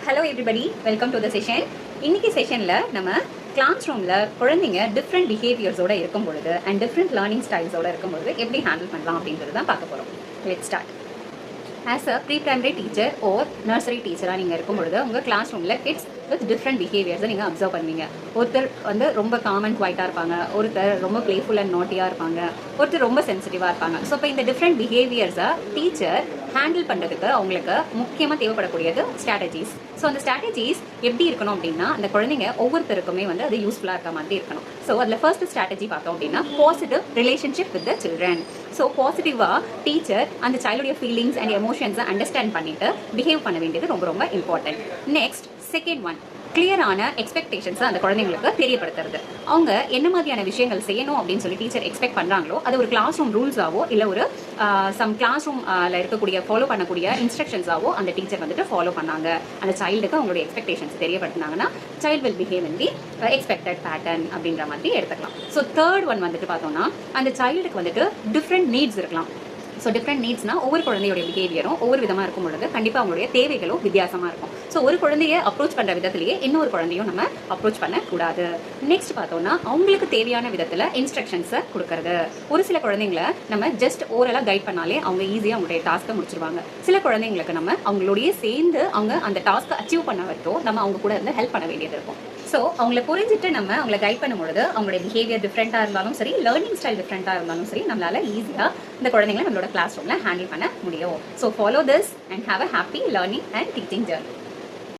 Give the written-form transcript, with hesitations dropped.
Hello everybody, welcome to the session. இன்னைக்கு செஷன்ல நம்ம class ரூம்ல குழந்தைங்க டிஃப்ரெண்ட் பிஹேவியர்ஸோட இருக்கும் பொழுது அண்ட் டிஃப்ரெண்ட் லேர்னிங் ஸ்டைல்ஸோட இருக்கும் பொழுது எப்படி ஹேண்டில் பண்ணலாம் அப்படின்றது தான் பார்க்க போறோம். Let's start. As a pre primary teacher or nursery டீச்சராக நீங்கள் இருக்கும் பொழுது உங்கள் கிளாஸ் ரூமில் கிட்ஸ் வித் டிஃப்ரெண்ட் பிஹேவியர்ஸை நீங்கள் அப்சர்வ் பண்ணுவீங்க. ஒருத்தர் வந்து ரொம்ப காம் அண்ட் குவைட்டாக இருப்பாங்க, ஒருத்தர் ரொம்ப பிளேஃபுல் அண்ட் நாட்டியாக இருப்பாங்க, ஒருத்தர் ரொம்ப சென்சிட்டிவாக இருப்பாங்க. ஸோ இப்போ இந்த டிஃப்ரெண்ட் பிஹேவியர்ஸை டீச்சர் ஹேண்டில் பண்ணுறதுக்கு அவங்களுக்கு முக்கியமாக தேவைப்படக்கூடியது ஸ்ட்ராட்டஜிஸ். ஸோ அந்த ஸ்ட்ராட்டஜிஸ் எப்படி இருக்கணும் அப்படின்னா அந்த குழந்தைங்க ஒவ்வொருத்தருக்குமே வந்து அது யூஸ்ஃபுல்லாக இருக்க மாதிரி இருக்கணும். ஸோ அதில் ஃபர்ஸ்ட் ஸ்ட்ராட்டஜி பார்த்தோம் அப்படின்னா positive relationship with the children. So பாசிட்டிவாக டீச்சர் அந்த சைல்டுடைய ஃபீலிங்ஸ் அண்ட் எமோஷன்ஸை அண்டர்ஸ்டாண்ட் பண்ணிட்டு பிஹேவ் பண்ண வேண்டியது ரொம்ப ரொம்ப இம்பார்ட்டன்ட். நெக்ஸ்ட் செகண்ட் ஒன், கிளியரான எக்ஸ்பெக்டேஷன்ஸை அந்த குழந்தைங்களுக்கு தெரியப்படுத்துறது. அவங்க என்ன மாதிரியான விஷயங்கள் செய்யணும் அப்படின்னு சொல்லி டீச்சர் எக்ஸ்பெக்ட் பண்ணுறாங்களோ அது ஒரு கிளாஸ் ரூம் ரூல்ஸாவோ இல்லை ஒரு சம் கிளாஸ் ரூமில் இருக்கக்கூடிய ஃபாலோ பண்ணக்கூடிய இன்ஸ்ட்ரக்ஷன்ஸாவோ அந்த டீச்சர் வந்துட்டு ஃபாலோ பண்ணாங்க, அந்த சைல்டுக்கு அவங்களுடைய எக்ஸ்பெக்டேஷன்ஸ் தெரியப்படுத்தினாங்கன்னா child will behave in the expected pattern அப்படின்ற மாதிரி எடுத்துக்கலாம். ஸோ தேர்ட் ஒன் வந்துட்டு பார்த்தோம்னா அந்த சைல்டுக்கு வந்துட்டு டிஃப்ரெண்ட் நீட்ஸ் இருக்கலாம். ஸோ டிஃப்ரெண்ட் நீட்ஸ்னா ஒவ்வொரு குழந்தையோட பிஹேவியரும் ஒவ்வொரு விதமாக இருக்கும் பொழுது கண்டிப்பாக அவங்களுடைய தேவைகளும் வித்தியாசமாக இருக்கும். ஸோ ஒரு குழந்தைய அப்ரோச் பண்ணுற விதத்திலேயே இன்னொரு குழந்தையும் நம்ம அப்ரோச் பண்ணக்கூடாது. நெக்ஸ்ட் பார்த்தோம்னா அவங்களுக்கு தேவையான விதத்தில் இன்ஸ்ட்ரக்ஷன்ஸை கொடுக்கறது. ஒரு சில குழந்தைங்களை நம்ம ஜஸ்ட் ஓரலாக கைட் பண்ணாலே அவங்க ஈஸியாக அவங்களுடைய டாஸ்க்கை முடிச்சிருவாங்க. சில குழந்தைங்களுக்கு நம்ம அவங்களோடய சேர்ந்து அவங்க அந்த டாஸ்க்கை அச்சீவ் பண்ண வரைக்கும் நம்ம அவங்க கூட இருந்து ஹெல்ப் பண்ண வேண்டியது இருக்கும். ஸோ அவங்களை புரிஞ்சுட்டு நம்ம அவங்களை கைட் பண்ணும்பொழுது அவங்களுடைய பிஹேவியர் டிஃப்ரெண்ட்டாக இருந்தாலும் சரி, லேர்னிங் ஸ்டைல் டிஃப்ரெண்ட்டாக இருந்தாலும் சரி, நம்மளால ஈஸியாக இந்த குழந்தைங்களை நம்மளோட கிளாஸ் ரூமில் ஹேண்டில் பண்ண முடியும். So follow this and have a happy learning and teaching journey.